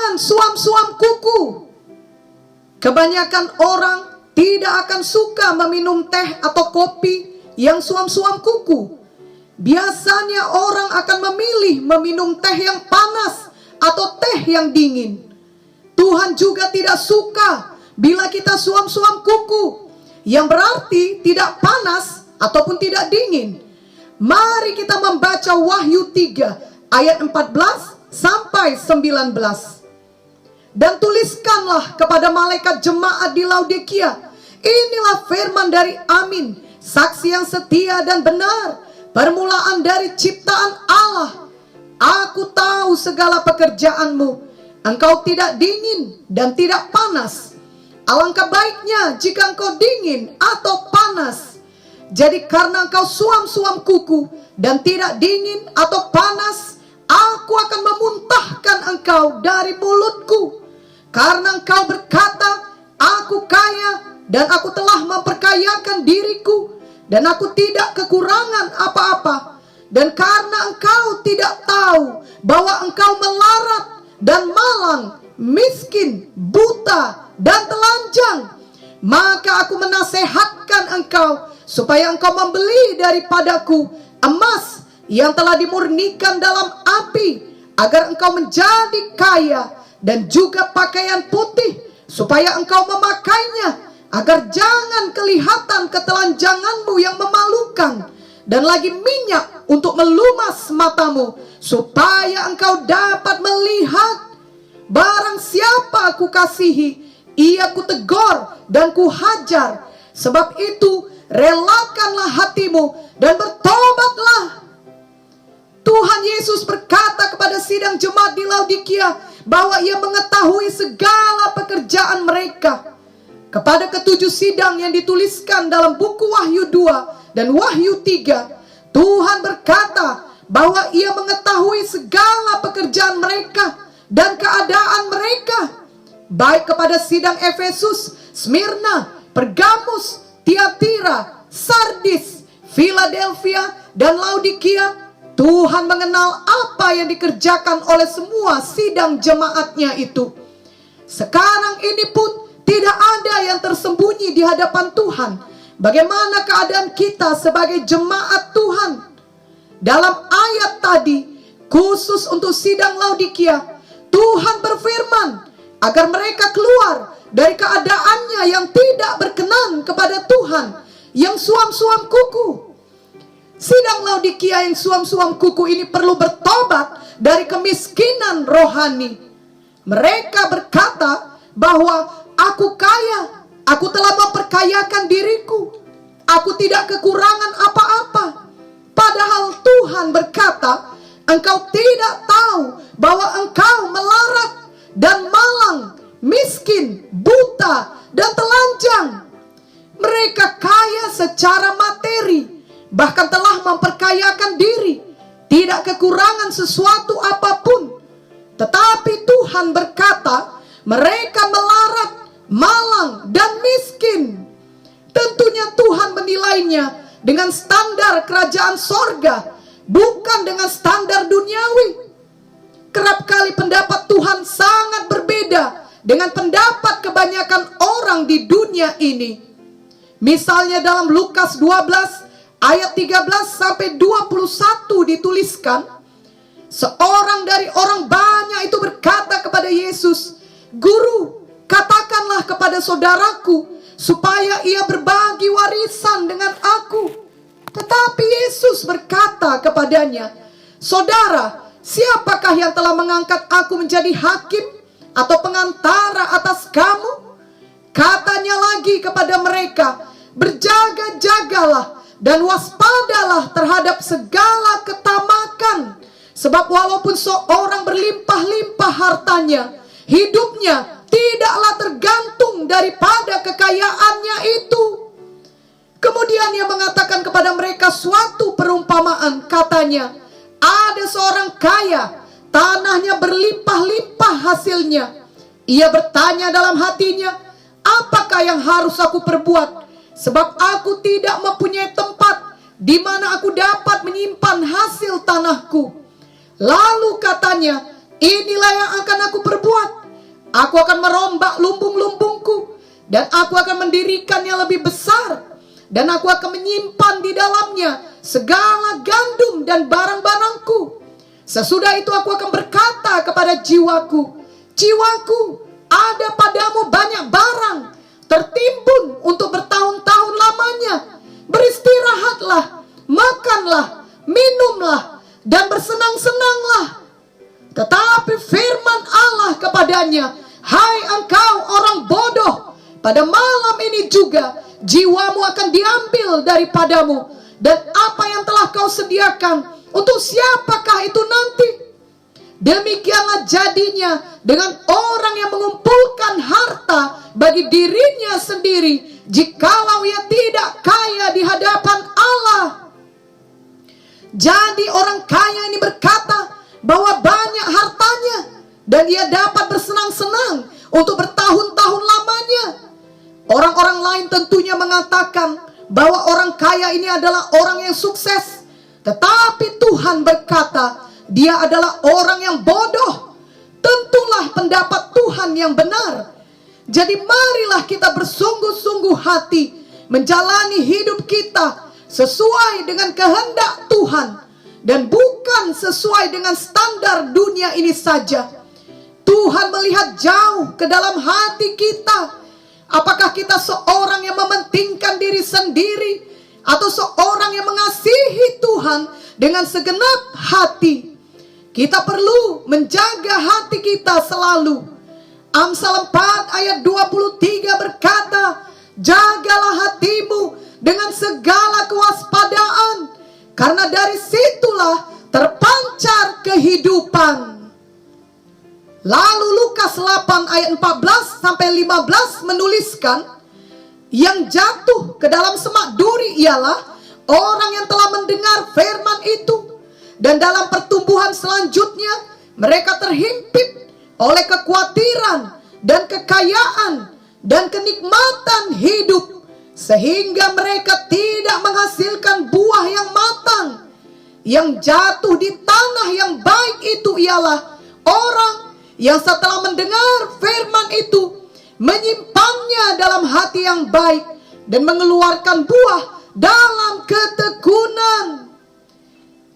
Jangan suam-suam kuku. Kebanyakan orang tidak akan suka meminum teh atau kopi yang suam-suam kuku. Biasanya orang akan memilih meminum teh yang panas atau teh yang dingin. Tuhan juga tidak suka bila kita suam-suam kuku, yang berarti tidak panas ataupun tidak dingin. Mari kita membaca Wahyu 3 ayat 14 sampai 19. Dan tuliskanlah kepada malaikat jemaat di Laodikia, inilah firman dari Amin, saksi yang setia dan benar, permulaan dari ciptaan Allah. Aku tahu segala pekerjaanmu, engkau tidak dingin dan tidak panas. Alangkah baiknya jika engkau dingin atau panas. Jadi karena engkau suam-suam kuku dan tidak dingin atau panas, aku akan memuntahkan engkau dari mulutku. Karena engkau berkata, aku kaya dan aku telah memperkayakan diriku, dan aku tidak kekurangan apa-apa. Dan karena engkau tidak tahu bahwa engkau melarat dan malang, miskin, buta, dan telanjang, maka aku menasehatkan engkau supaya engkau membeli daripadaku emas yang telah dimurnikan dalam api, agar engkau menjadi kaya, dan juga pakaian putih supaya engkau memakainya, agar jangan kelihatan ketelanjanganmu yang memalukan, dan lagi minyak untuk melumas matamu, supaya engkau dapat melihat. Barang siapa aku kasihi, ia kutegur dan kuhajar. Sebab itu relakanlah hatimu dan bertobatlah. Tuhan Yesus berkata kepada sidang jemaat di Laodikia bahwa ia mengetahui segala pekerjaan mereka. Kepada ketujuh sidang yang dituliskan dalam buku Wahyu 2 dan Wahyu 3, Tuhan berkata bahwa ia mengetahui segala pekerjaan mereka dan keadaan mereka. Baik kepada sidang Efesus, Smyrna, Pergamus, Tiatira, Sardis, Philadelphia, dan Laodikia, Tuhan mengenal apa yang dikerjakan oleh semua sidang jemaatnya itu. Sekarang ini pun tidak ada yang tersembunyi di hadapan Tuhan. Bagaimana keadaan kita sebagai jemaat Tuhan? Dalam ayat tadi, khusus untuk sidang Laodikia, Tuhan berfirman agar mereka keluar dari keadaannya yang tidak berkenan kepada Tuhan, yang suam-suam kuku. Sidang Laodikia yang suam-suam kuku ini perlu bertobat dari kemiskinan rohani. Mereka berkata bahwa aku kaya, aku telah memperkayakan diriku, aku tidak kekurangan apa-apa. Padahal Tuhan berkata, engkau tidak tahu bahwa engkau melarat dan malang, miskin, buta, dan telanjang. Mereka kaya secara materi, bahkan telah memperkayakan diri, tidak kekurangan sesuatu apapun. Tetapi Tuhan berkata, mereka melarat, malang, dan miskin. Tentunya Tuhan menilainya dengan standar kerajaan sorga, bukan dengan standar duniawi. Kerap kali pendapat Tuhan sangat berbeda dengan pendapat kebanyakan orang di dunia ini. Misalnya dalam Lukas 12 ayat 13 sampai 21 dituliskan, seorang dari orang banyak itu berkata kepada Yesus, "Guru, katakanlah kepada saudaraku supaya ia berbagi warisan dengan aku." Tetapi Yesus berkata kepadanya, "Saudara, siapakah yang telah mengangkat aku menjadi hakim atau pengantara atas kamu?" Katanya lagi kepada mereka, "Berjaga-jagalah dan waspadalah terhadap segala ketamakan. Sebab walaupun seorang berlimpah-limpah hartanya, hidupnya tidaklah tergantung daripada kekayaannya itu." Kemudian ia mengatakan kepada mereka suatu perumpamaan. Katanya, ada seorang kaya, tanahnya berlimpah-limpah hasilnya. Ia bertanya dalam hatinya, "Apakah yang harus aku perbuat? Sebab aku tidak mempunyai tempat di mana aku dapat menyimpan hasil tanahku." Lalu katanya, inilah yang akan aku perbuat. Aku akan merombak lumbung-lumbungku, dan aku akan mendirikan yang lebih besar, dan aku akan menyimpan di dalamnya segala gandum dan barang-barangku. Sesudah itu aku akan berkata kepada jiwaku, jiwaku, ada padamu banyak barang tertimbun untuk bertahun-tahun lamanya. Beristirahatlah, makanlah, minumlah, dan bersenang-senanglah. Tetapi firman Allah kepadanya, hai engkau orang bodoh, pada malam ini juga jiwamu akan diambil daripadamu, dan apa yang telah kau sediakan, untuk siapakah itu nanti? Demikianlah jadinya dengan orang yang mengumpulkan harta bagi dirinya sendiri, jikalau ia tidak kaya di hadapan Allah. Jadi orang kaya ini berkata bahwa banyak hartanya, dan ia dapat bersenang-senang untuk bertahun-tahun lamanya. Orang-orang lain tentunya mengatakan bahwa orang kaya ini adalah orang yang sukses. Tetapi Tuhan berkata, dia adalah orang yang bodoh. Tentulah pendapat Tuhan yang benar. Jadi marilah kita bersungguh-sungguh hati menjalani hidup kita sesuai dengan kehendak Tuhan, dan bukan sesuai dengan standar dunia ini saja. Tuhan melihat jauh ke dalam hati kita. Apakah kita seorang yang mementingkan diri sendiri, atau seorang yang mengasihi Tuhan dengan segenap hati? Kita perlu menjaga hati kita selalu. Amsal 4 ayat 23 berkata, jagalah hatimu dengan segala kewaspadaan, karena dari situlah terpancar kehidupan. Lalu Lukas 8 ayat 14 sampai 15 menuliskan, yang jatuh ke dalam semak duri ialah orang yang telah mendengar firman itu, dan dalam pertumbuhan selanjutnya mereka terhimpit oleh kekhawatiran dan kekayaan dan kenikmatan hidup, sehingga mereka tidak menghasilkan buah yang matang. Yang jatuh di tanah yang baik itu ialah orang yang setelah mendengar firman itu menyimpannya dalam hati yang baik dan mengeluarkan buah dalam ketekunan.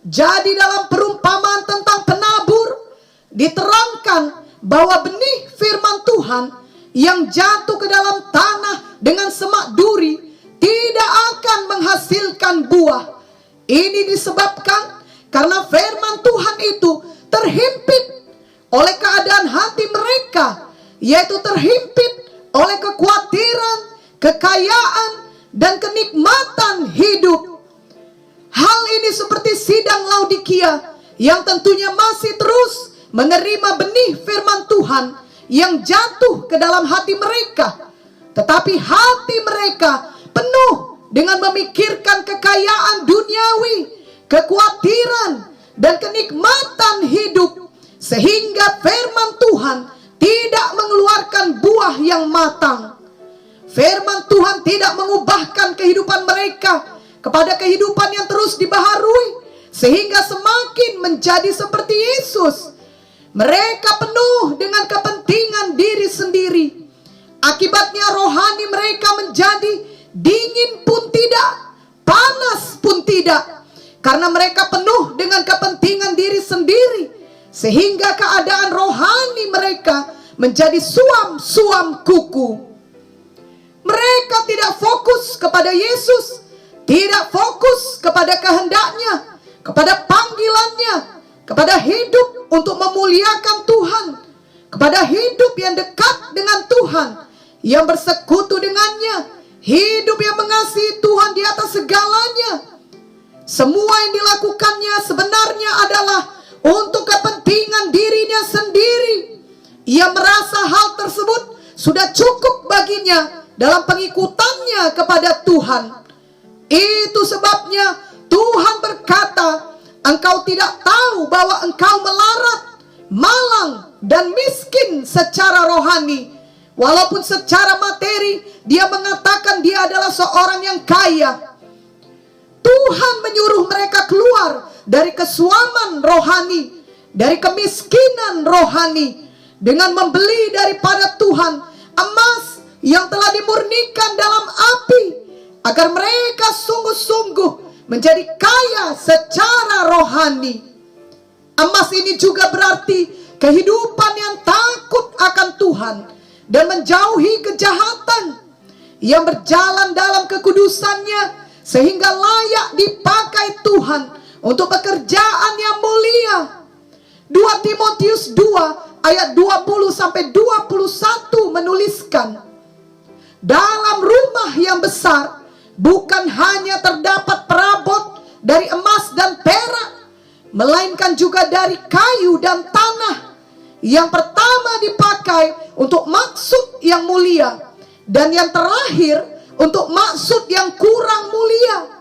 Jadi dalam perumpamaan tentang penabur diterangkan bahwa benih firman Tuhan yang jatuh ke dalam tanah dengan semak duri tidak akan menghasilkan buah. Ini disebabkan karena firman Tuhan itu terhimpit oleh keadaan hati mereka, yaitu terhimpit oleh kekhawatiran, kekayaan, dan kenikmatan hidup. Hal ini seperti sidang Laodikia yang tentunya masih terus menerima benih firman Tuhan yang jatuh ke dalam hati mereka. Tetapi hati mereka penuh dengan memikirkan kekayaan duniawi, kekhawatiran, dan kenikmatan hidup, sehingga firman Tuhan tidak mengeluarkan buah yang matang. Firman Tuhan tidak mengubahkan kehidupan mereka kepada kehidupan yang terus dibaharui, sehingga semakin menjadi seperti Yesus. Mereka penuh dengan kepentingan diri sendiri. Akibatnya rohani mereka menjadi dingin pun tidak, panas pun tidak, karena mereka penuh dengan kepentingan diri sendiri, sehingga keadaan rohani mereka menjadi suam-suam kuku. Mereka tidak fokus kepada Yesus, tidak fokus kepada kehendaknya, kepada panggilannya, kepada hidup untuk memuliakan Tuhan, kepada hidup yang dekat dengan Tuhan, yang bersekutu dengannya, hidup yang mengasihi Tuhan di atas segalanya. Semua yang dilakukannya sebenarnya adalah untuk kepentingan dirinya sendiri. Ia merasa hal tersebut sudah cukup baginya dalam pengikutannya kepada Tuhan. Itu sebabnya Tuhan berkata, engkau tidak tahu bahwa engkau melarat, malang, dan miskin secara rohani. Walaupun secara materi dia mengatakan dia adalah seorang yang kaya. Tuhan menyuruh mereka keluar dari kesuaman rohani dari kemiskinan rohani dengan membeli daripada Tuhan emas yang telah dimurnikan dalam api, agar mereka sungguh-sungguh menjadi kaya secara rohani. Emas ini juga berarti kehidupan yang takut akan Tuhan dan menjauhi kejahatan, yang berjalan dalam kekudusannya sehingga layak dipakai Tuhan untuk pekerjaan yang mulia. 2 Timotius 2 ayat 20-21 menuliskan, dalam rumah yang besar bukan hanya terdapat perabot dari emas dan perak, melainkan juga dari kayu dan tanah. Yang pertama dipakai untuk maksud yang mulia, dan yang terakhir untuk maksud yang kurang mulia.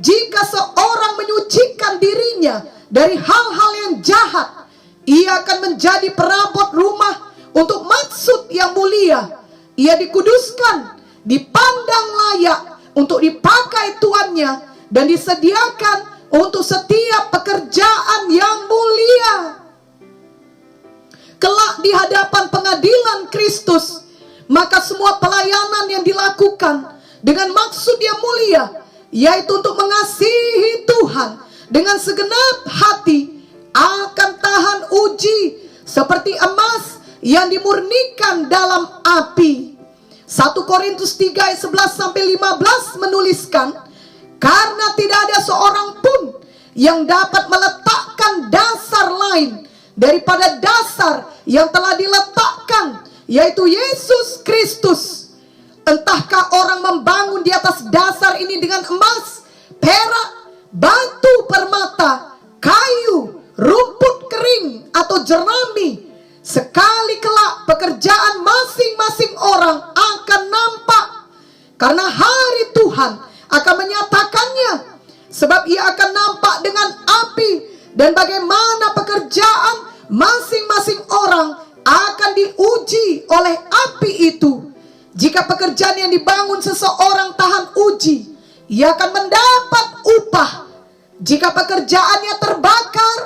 Jika seorang menyucikan dirinya dari hal-hal yang jahat, ia akan menjadi perabot rumah untuk maksud yang mulia. Ia dikuduskan, dipandang layak untuk dipakai tuannya, dan disediakan untuk setiap pekerjaan yang mulia. Kelak di hadapan pengadilan Kristus, maka semua pelayanan yang dilakukan dengan maksud yang mulia, yaitu untuk mengasihi Tuhan dengan segenap hati, akan tahan uji seperti emas yang dimurnikan dalam api. 1 Korintus 3 ayat 11-15 menuliskan, karena tidak ada seorang pun yang dapat meletakkan dasar lain daripada dasar yang telah diletakkan, yaitu Yesus Kristus. Entahkah orang membangun di atas dasar ini dengan emas, perak, batu permata, kayu, rumput kering, atau jerami, sekali kelak pekerjaan masing-masing orang akan nampak, karena hari Tuhan akan menyatakannya. Sebab ia akan nampak dengan api, dan bagaimana pekerjaan masing-masing orang akan diuji oleh api itu. Jika pekerjaan yang dibangun seseorang tahan uji, ia akan mendapat upah. Jika pekerjaannya terbakar,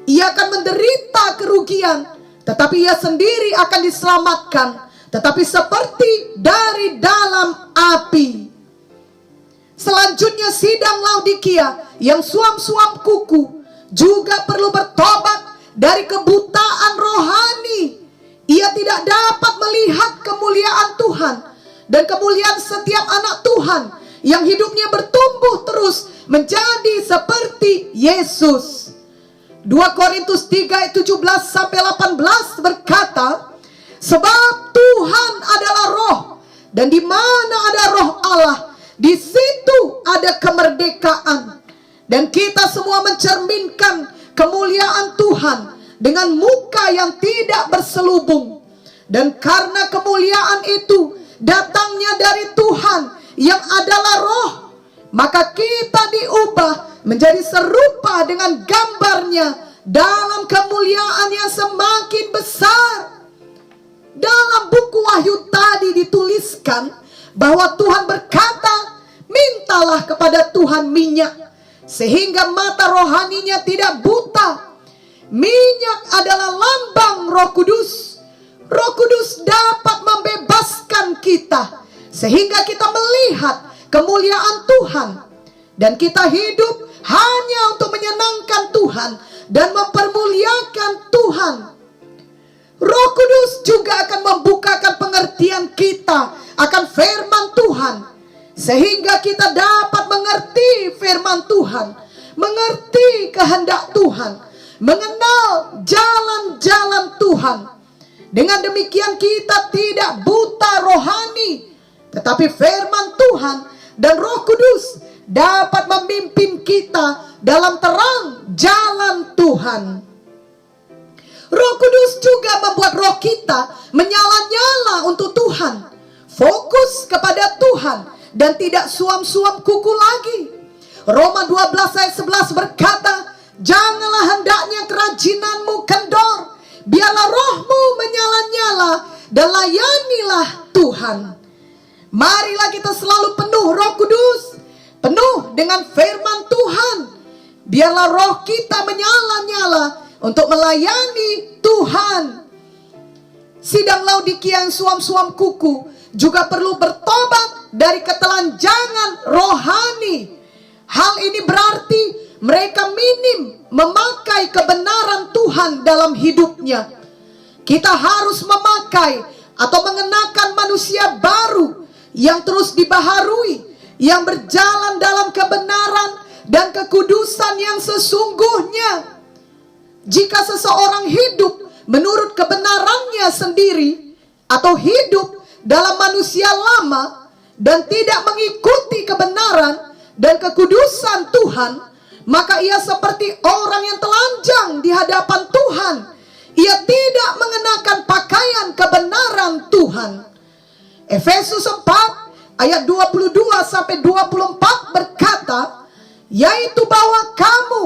ia akan menderita kerugian, tetapi ia sendiri akan diselamatkan, tetapi seperti dari dalam api. Selanjutnya sidang Laodikia yang suam-suam kuku juga perlu bertobat dari kebutaan rohani. Ia tidak dapat melihat kemuliaan Tuhan dan kemuliaan setiap anak Tuhan yang hidupnya bertumbuh terus menjadi seperti Yesus. 2 Korintus 3 ayat 17-18 berkata, sebab Tuhan adalah roh, dan di mana ada roh Allah, di situ ada kemerdekaan. Dan kita semua mencerminkan kemuliaan Tuhan dengan muka yang tidak berselubung. Dan karena kemuliaan itu datangnya dari Tuhan yang adalah roh, maka kita diubah menjadi serupa dengan gambarnya dalam kemuliaan yang semakin besar. Dalam buku Wahyu tadi dituliskan bahwa Tuhan berkata, mintalah kepada Tuhan minyak, sehingga mata rohaninya tidak buta. Minyak adalah lambang Roh Kudus. Roh Kudus dapat membebaskan kita, sehingga kita melihat kemuliaan Tuhan, dan kita hidup hanya untuk menyenangkan Tuhan dan mempermuliakan Tuhan. Roh Kudus juga akan membukakan pengertian kita akan firman Tuhan, sehingga kita dapat mengerti firman Tuhan, mengerti kehendak Tuhan, mengenal jalan-jalan Tuhan. Dengan demikian kita tidak buta rohani, tetapi firman Tuhan dan Roh Kudus dapat memimpin kita dalam terang jalan Tuhan. Roh Kudus juga membuat roh kita menyala-nyala untuk Tuhan, fokus kepada Tuhan, dan tidak suam-suam kuku lagi. Roma 12 ayat 11 berkata, janganlah hendaknya kerajinanmu kendor, biarlah rohmu menyala-nyala dan layanilah Tuhan. Marilah kita selalu penuh Roh Kudus, penuh dengan firman Tuhan. Biarlah roh kita menyala-nyala untuk melayani Tuhan. Sidang Laodikia yang suam-suam kuku juga perlu bertobat dari ketelanjangan rohani. Hal ini berarti mereka minim memakai kebenaran Tuhan dalam hidupnya. Kita harus memakai atau mengenakan manusia baru yang terus dibaharui, yang berjalan dalam kebenaran dan kekudusan yang sesungguhnya. Jika seseorang hidup menurut kebenarannya sendiri atau hidup dalam manusia lama dan tidak mengikuti kebenaran dan kekudusan Tuhan, maka ia seperti orang yang telanjang di hadapan Tuhan. Ia tidak mengenakan pakaian kebenaran Tuhan. Efesus 4 ayat 22 sampai 24 berkata, yaitu bahwa kamu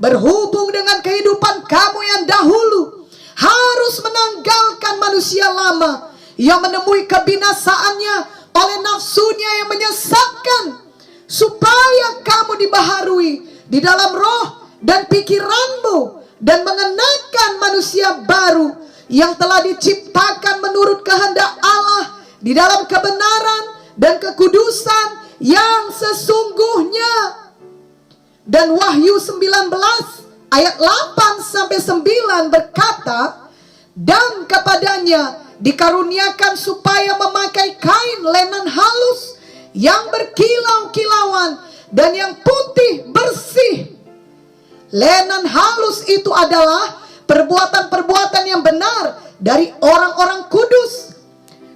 berhubung dengan kehidupan kamu yang dahulu harus menanggalkan manusia lama yang menemui kebinasaannya oleh nafsunya yang menyesatkan, supaya kamu dibaharui di dalam roh dan pikiranmu, dan mengenakan manusia baru yang telah diciptakan menurut kehendak Allah di dalam kebenaran dan kekudusan yang sesungguhnya. Dan Wahyu 19 ayat 8 sampai 9 berkata, dan kepadanya dikaruniakan supaya memakai kain lenan halus yang berkilau-kilauan dan yang putih bersih. Lenan halus itu adalah perbuatan-perbuatan yang benar dari orang-orang kudus.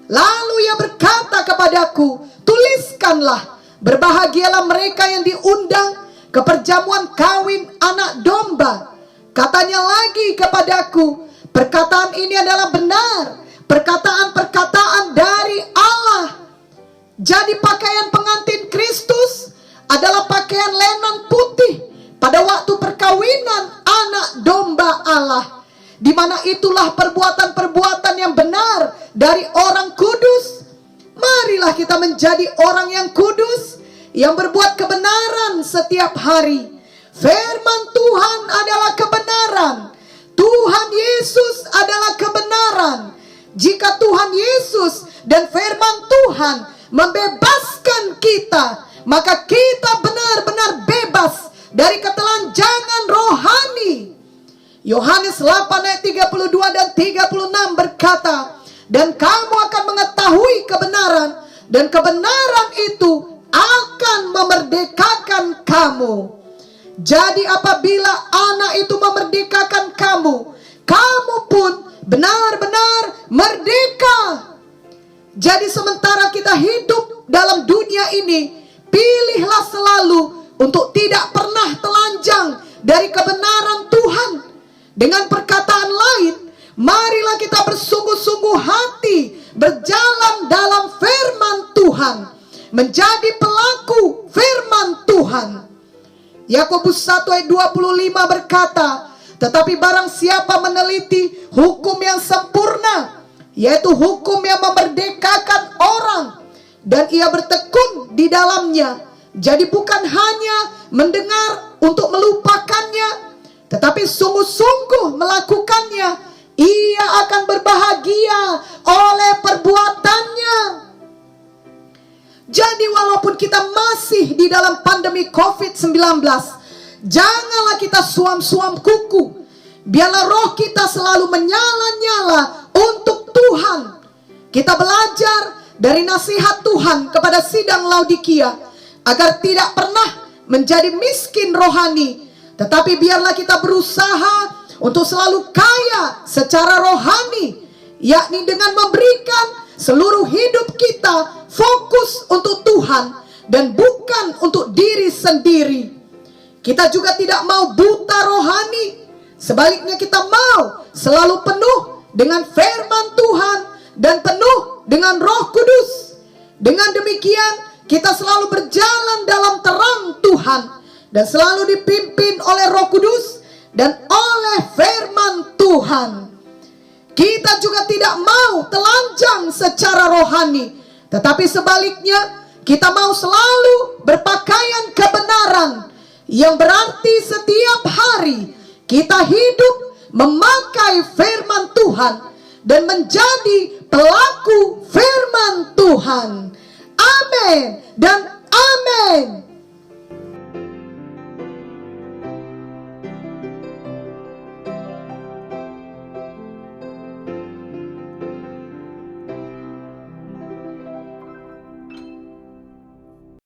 Lalu ia berkata kepadaku, tuliskanlah, berbahagialah mereka yang diundang ke perjamuan kawin anak domba. Katanya lagi kepadaku, perkataan ini adalah benar, perkataan-perkataan dari Allah. Jadi pakaian pengantin Kristus adalah pakaian lenan putih pada waktu perkawinan anak domba Allah, di mana itulah perbuatan-perbuatan yang benar dari orang kudus. Marilah kita menjadi orang yang kudus, yang berbuat kebenaran setiap hari. Firman Tuhan adalah kebenaran. Tuhan Yesus adalah kebenaran. Jika Tuhan Yesus dan firman Tuhan membebaskan kita, maka kita benar-benar bebas dari ketelanjangan rohani. Yohanes 8 ayat 32 dan 36 berkata, dan kamu akan mengetahui kebenaran, dan kebenaran itu akan memerdekakan kamu. Jadi apabila anak itu memerdekakan kamu, kamu pun benar-benar merdeka. Jadi sementara kita hidup dalam dunia ini, pilihlah selalu untuk tidak pernah telanjang dari kebenaran Tuhan. Dengan perkataan lain, marilah kita bersungguh-sungguh hati berjalan dalam firman Tuhan, menjadi pelaku firman Tuhan. Yakobus 1 ayat 25 berkata, tetapi barang siapa meneliti hukum yang sempurna, yaitu hukum yang memerdekakan orang, dan ia bertekun di dalamnya, jadi bukan hanya mendengar untuk melupakannya, tetapi sungguh-sungguh melakukannya, ia akan berbahagia oleh perbuatannya. Jadi walaupun kita masih di dalam pandemi COVID-19, janganlah kita suam-suam kuku. Biarlah roh kita selalu menyala-nyala untuk Tuhan. Kita belajar dari nasihat Tuhan kepada sidang Laodikia, agar tidak pernah menjadi miskin rohani, tetapi biarlah kita berusaha untuk selalu kaya secara rohani, yakni dengan memberikan seluruh hidup kita fokus untuk Tuhan dan bukan untuk diri sendiri. Kita juga tidak mau buta rohani. Sebaliknya kita mau selalu penuh dengan firman Tuhan dan penuh dengan Roh Kudus. Dengan demikian kita selalu berjalan dalam terang Tuhan dan selalu dipimpin oleh Roh Kudus dan oleh firman Tuhan. Kita juga tidak mau telanjang secara rohani, tetapi sebaliknya kita mau selalu berpakaian kebenaran, yang berarti setiap hari kita hidup memakai firman Tuhan dan menjadi pelaku firman Tuhan. Amin dan amin.